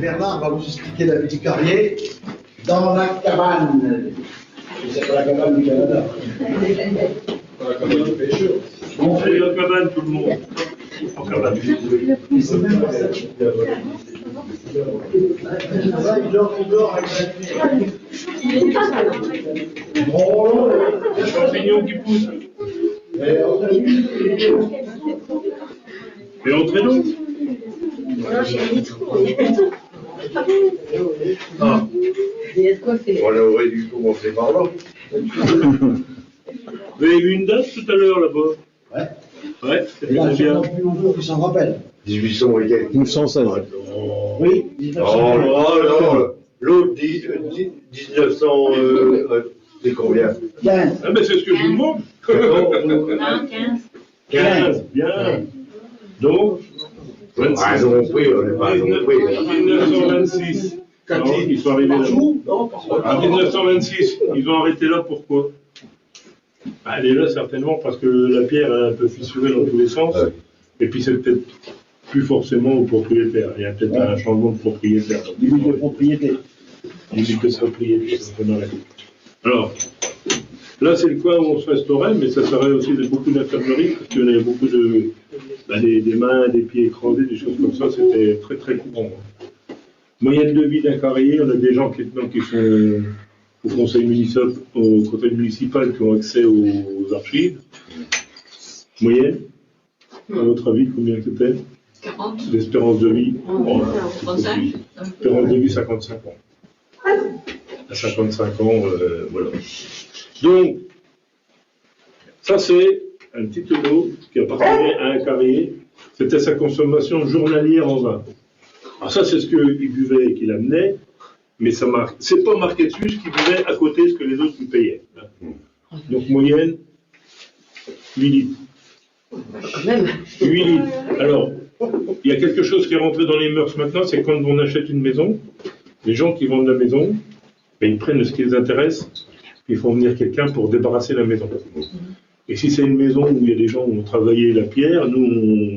Bernard va vous expliquer la vie du carrier dans la cabane. C'est pas la cabane du Canada. Pas la cabane de pêcheurs. Allez, la cabane, tout le monde. En cabane. Il dort avec Les champignons qui poussent. Et entraînons. Voilà, j'ai mis trop. Ah. Il y a de quoi faire. On aurait dû commencer par là. Vous avez vu une date tout à l'heure là-bas? Ouais. Ouais, Et c'était là, bien. c'est plus longtemps qui s'en rappelle. 1800 et quelques. 1916. Oui, Oh 1900. non, l'autre 1900, c'est combien? 15. Ah ben c'est ce que je vous demande. 15, bien. Donc, 26. Ah non, oui, on n'est pas non plus. 1926. Non, ils sont arrivés là. En 1926, ils ont arrêté là, pourquoi? Elle est là certainement parce que la pierre est un peu fissurée dans tous les sens. Ouais. Et puis c'est peut-être plus forcément au propriétaire. Il y a peut-être un changement de propriétaire. Limite de propriété. Limite de propriété. Alors, là c'est le coin où on se restaurait, mais ça serait aussi beaucoup d'infirmerie, parce qu'il y avait beaucoup de des mains, des pieds écrasés, des choses comme ça, c'était très très courant. Moyenne de vie d'un carrier, on a des gens qui sont au conseil municipal qui ont accès aux archives. Moyenne, à votre avis, combien c'était? 40. L'espérance de vie, 35. Espérance de vie, 55 ans. À 55 ans, voilà. Donc, ça c'est un petit tonneau qui appartenait à un carrier. C'était sa consommation journalière en vin. Alors ça, c'est ce qu'il buvait et qu'il amenait, mais ça marque. C'est pas marqué dessus ce qu'il buvait à côté de ce que les autres lui payaient. Donc moyenne, 8 litres. Quand même. 8 litres. Alors, il y a quelque chose qui est rentré dans les mœurs maintenant, c'est quand on achète une maison, les gens qui vendent la maison, ben, ils prennent ce qui les intéresse, puis ils font venir quelqu'un pour débarrasser la maison. Et si c'est une maison où il y a des gens qui ont travaillé la pierre, nous,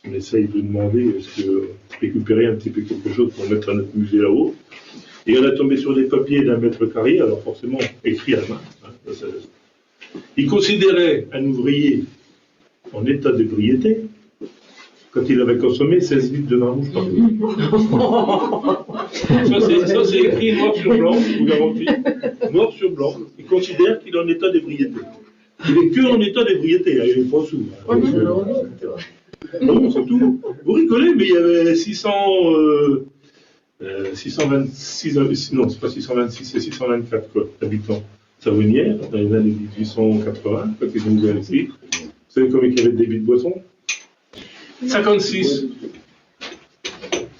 on essaye de demander est-ce que récupérer un petit peu quelque chose pour mettre à notre musée là-haut. Et on a tombé sur des papiers d'un mètre carré, alors forcément écrit à la main. Hein, il considérait un ouvrier en état d'ébriété quand il avait consommé 16 litres de vin rouge par jour. Ça, c'est écrit noir sur blanc, je vous garantis. Noir sur blanc. Il considère qu'il est en état d'ébriété. Il n'est que en état d'ébriété, hein, il n'est pas sous. Hein. Non, c'est tout. Vous rigolez, mais il y avait 626, non, c'est pas 626, c'est 624 quoi, habitants savonnières dans les années 1880, quand ils ont ouvert ici. Vous savez combien il y avait de débits de boissons? 56.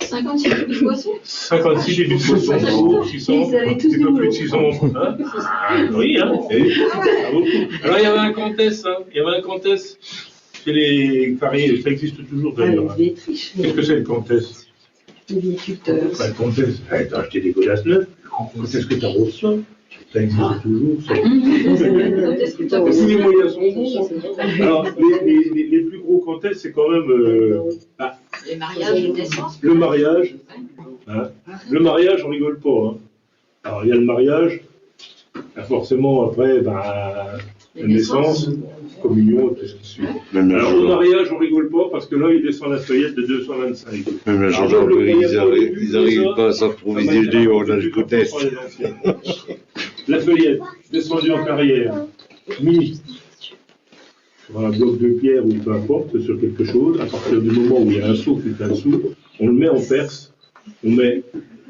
56 débits de boisson. 56 débits de boissons, 600, Ils avaient tous c'est du pas boulot. plus de 600 enfants. Hein? Oui, hein. Ah, beaucoup. Alors il y avait un comtesse, hein. Il y avait un comtesse chez les carriers, ça existe toujours d'ailleurs. Les triches. Qu'est-ce que c'est le comtesse? Les viticulteurs. Bah, le comtesse, t'as acheté des godasses neuves, quand est-ce que t'as reçu ça? Ça existe toujours, ça. Tous les moyens sont bons. Alors, les plus gros comtesses, c'est quand même Les mariages, les naissances. le mariage. Hein. Le mariage, on rigole pas. Hein. Alors, il y a le mariage, forcément, après, la naissance, communion, tout ce qui suit. Même la Alors, au gendarmerie, mariage, on rigole pas, parce que là, il descend la feuillette de 225. même la Alors, gendarmerie, le ils n'arrivent pas à s'improviser au l'âge côtesse. La feuillette, descendue en carrière, mise sur un bloc de pierre ou peu importe, sur quelque chose, à partir du moment où il y a un seau qui est un seau, on le met en perce, on met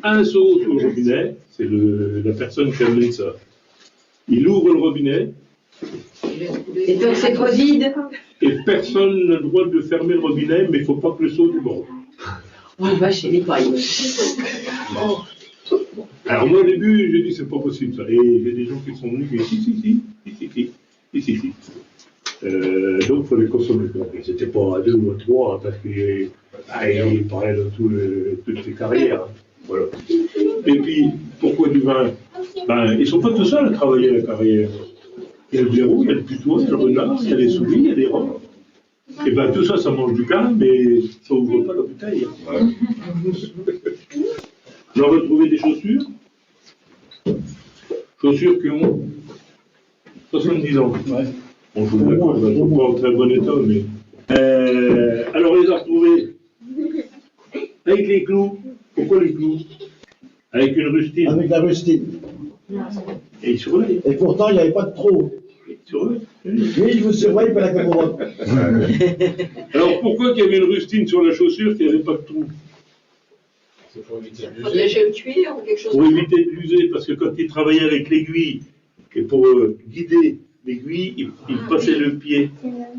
un seau sur le robinet, c'est la personne qui a amené ça. Il ouvre le robinet, Et donc c'est trop vide. et personne n'a le droit de fermer le robinet, mais il ne faut pas que le seau déborde. On va chez les pailles. Alors moi au début, j'ai dit c'est pas possible ça. Et j'ai des gens qui sont venus qui disent si. Donc il faut les consommer. Et c'était pas à 2 ou à 3, hein, parce qu'il parlait de toutes les carrières. Hein. Voilà. Et puis, pourquoi du vin? Ils sont pas tout seuls à travailler à la carrière. Il y a le blaireau, il y a le putois, il y a le renard, il y a les souris, il y a les rats. Et bien tout ça, ça mange du pain, mais ça ouvre pas la bouteille. On a retrouvé des chaussures. Chaussures qui ont 70 ans. Ouais. Bon, je vous l'accorde, elles ne sont pas en très bon état, mais... alors, on les a retrouvés avec les clous. Pourquoi les clous? Avec une rustine. Avec la rustine. Et ils surveillent. Et pourtant, il n'y avait pas de trou. Ils surveillent. Oui, je vous surveille, pas la caméra. Alors, pourquoi qu'il y avait une rustine sur la chaussure qu'il n'y avait pas de trou? Protéger le cuir ou quelque chose Pour comme ça. éviter de l'user, parce que quand il travaillait avec l'aiguille, et pour guider l'aiguille, il passait le pied.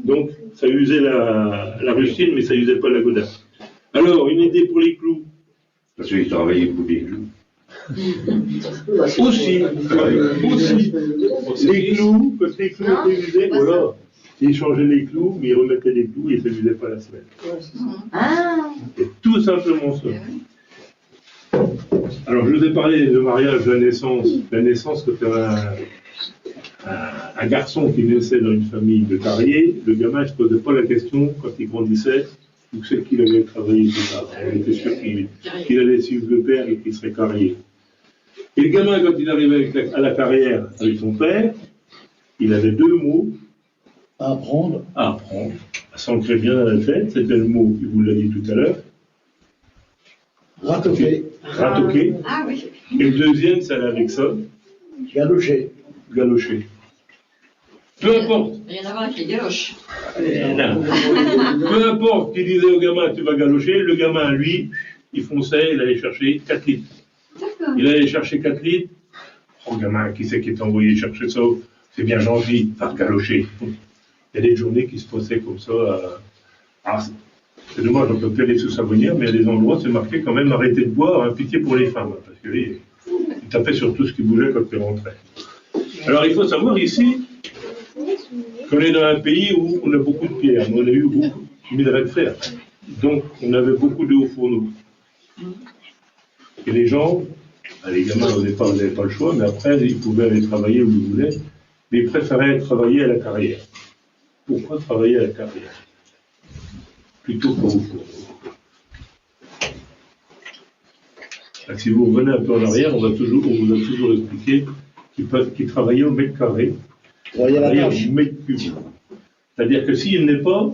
Donc, ça usait la rustine, mais ça usait pas la godasse. Alors, une idée pour les clous. Parce qu'il travaillait pour des clous. Aussi, les clous, quand les clous étaient usés, voilà. Ils changeaient les clous, mais ils remettaient les clous et ça n'usait pas la semaine. Ah. C'est tout simplement ça. Alors, je vous ai parlé de mariage, de la naissance. La naissance, quand il y avait un garçon qui naissait dans une famille de carriers, le gamin ne se posait pas la question, quand il grandissait, où c'est qu'il allait travailler plus tard. Il était sûr qu'il allait suivre le père et qu'il serait carrier. Et le gamin, quand il arrivait à la carrière avec son père, il avait 2 mots À apprendre. à apprendre, à s'ancrer bien dans la tête. C'était le mot qu'il vous l'a dit tout à l'heure, Ratoquer. ratoquer. Ah oui. Et le deuxième, c'est avec ça, Galocher. galocher. Peu importe. Rien à voir avec les galoches. Non. Peu importe qu'il disait au gamin, tu vas galocher, le gamin, lui, il fonçait, il allait chercher 4 litres. D'accord. Il allait chercher 4 litres. Oh, gamin, qui c'est qui t'a envoyé chercher ça? C'est bien gentil, va galocher. Il y a des journées qui se passaient comme ça. C'est dommage, on peut plus aller sous Savonnière, mais il y a des endroits, c'est marqué quand même arrêtez de boire, hein, pitié pour les femmes, parce que lui, il tapait sur tout ce qui bougeait quand il rentrait. Alors il faut savoir ici qu'on est dans un pays où on a beaucoup de pierres, on a eu beaucoup de minerais de fer, donc on avait beaucoup de hauts fourneaux. Et les gens, les gamins au départ n'avaient pas le choix, mais après ils pouvaient aller travailler où ils voulaient, mais ils préféraient travailler à la carrière. Pourquoi travailler à la carrière plutôt qu'au fourneau? Si vous revenez un peu en arrière, on vous a toujours expliqué qu'ils travaillaient au mètre carré, Travailler à la travaillaient tâche. au mètre cube. C'est-à-dire que s'il n'est pas,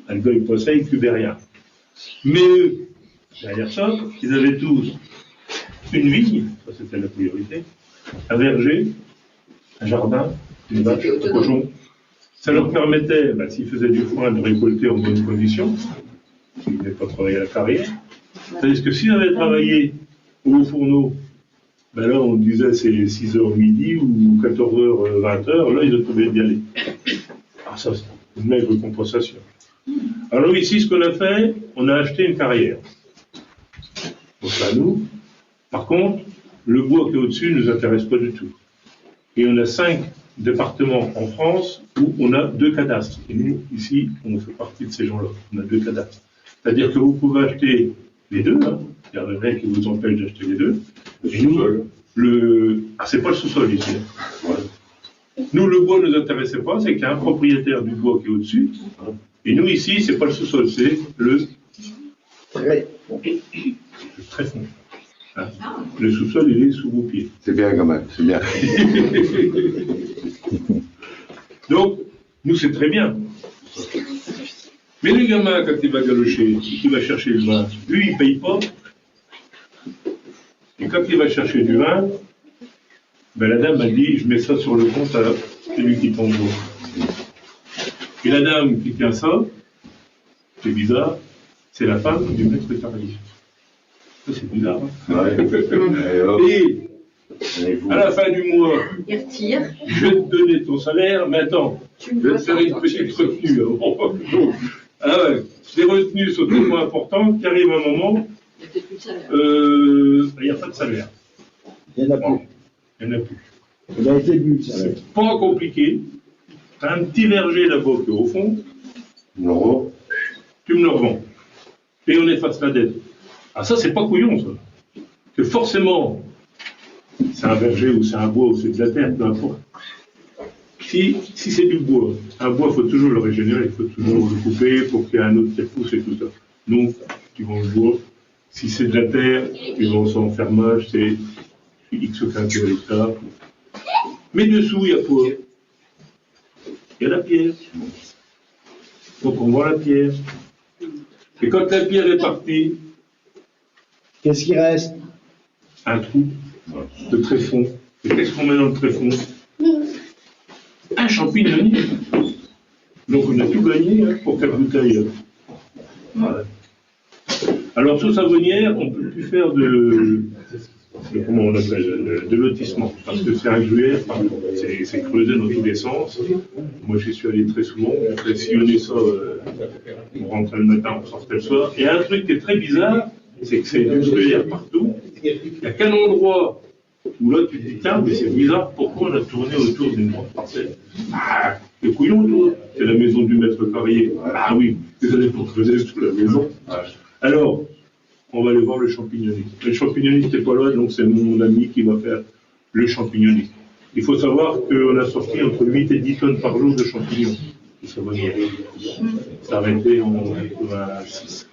un gars il passait, il cubait rien. Mais eux, derrière ça, ils avaient tous une vigne, ça c'était la priorité, un verger, un jardin, une vache, un cochon. Ça leur permettait, s'ils faisaient du foin, de récolter en bonnes conditions, s'ils n'avaient pas travaillé à la carrière. C'est-à-dire que s'ils avaient travaillé au fourneau, là on disait c'est 6h midi ou 14h, 20h, là ils ont trouvé d'y aller. Ah ça, c'est une maigre compensation. Alors ici, ce qu'on a fait, on a acheté une carrière. Donc à nous. Par contre, le bois qui est au-dessus ne nous intéresse pas du tout. Et on a 5 départements en France où on a 2 cadastres. Et nous, ici, on fait partie de ces gens-là. On a 2 cadastres. C'est-à-dire que vous pouvez acheter les 2, hein. Il n'y a rien qui vous empêche d'acheter les 2. Et nous, c'est pas le sous-sol ici. Ouais. Nous, le bois ne nous intéressait pas, c'est qu'il y a un propriétaire du bois qui est au-dessus. Et nous, ici, c'est pas le sous-sol, c'est le très fond. Hein. Le sous-sol, il est sous vos pieds. C'est bien, gamin, c'est bien. Donc, nous, c'est très bien. Mais le gamin, quand il va galocher, il va chercher le vin, lui, il ne paye pas. Et quand il va chercher du vin, la dame a dit, je mets ça sur le compte à celui qui tombe. Et la dame qui tient ça, c'est bizarre, c'est la femme du maître carrier. Ça, c'est bizarre. Hein. Et à la fin du mois, Il retire. je vais te donner ton salaire, mais attends, je vais te faire une petite retenue. Ah ouais, les retenues sont tellement importantes qu'il arrive un moment, il n'y a pas de salaire. Il n'y en a plus. Il n'y en a plus. Il a été bu, ça. C'est pas compliqué. Tu as un petit verger là-bas qui est au fond. Non. Tu me le revends. Et on efface la dette. Ah ça, c'est pas couillon, ça. Que forcément, c'est un verger ou c'est un bois ou c'est de la terre, peu importe. Si c'est du bois, un bois, il faut toujours le régénérer, il faut toujours le couper pour qu'il y ait un autre qui repousse et tout ça. Donc, tu vends le bois. Si c'est de la terre, tu vends son fermage, c'est X quinté à l'hectare. Mais dessous, il y a quoi? Il y a la pierre. Donc, on vend la pierre. Et quand la pierre est partie, Qu'est-ce qui reste? un trou de tréfond. Et qu'est-ce qu'on met dans le tréfond? Un champignonnier. Donc on a tout gagné pour 4 bouteilles. Voilà. Alors sous Savonnières, on ne peut plus faire comment on appelle, de lotissement, parce que c'est un gruère, c'est creusé dans tous les sens. Moi j'y suis allé très souvent, on fait sillonner ça, on rentrait le matin, on sortait le soir. Et un truc qui est très bizarre, c'est que c'est du gruère partout. Il n'y a qu'un endroit où là tu te dis, tiens, mais c'est bizarre, pourquoi on a tourné autour d'une grande parcelle? Ah, les couillons, toi, c'est la maison du maître carrier. Ah oui, désolé pour creuser sous la maison. Alors, on va aller voir le champignoniste. Le champignoniste n'est pas là, donc c'est mon ami qui va faire le champignoniste. Il faut savoir qu'on a sorti entre 8 et 10 tonnes par jour de champignons. Ça va bien. C'est arrêté en 2006.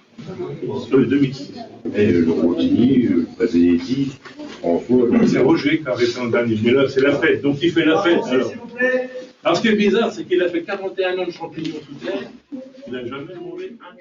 2006. Et le Rotini, le Pazenetti, François. C'est Roger qui a arrêté en dernier. Mais là, c'est la fête. Donc, il fait la fête. Alors, ce qui est bizarre, c'est qu'il a fait 41 ans de champignons sous terre. Il n'a jamais mangé un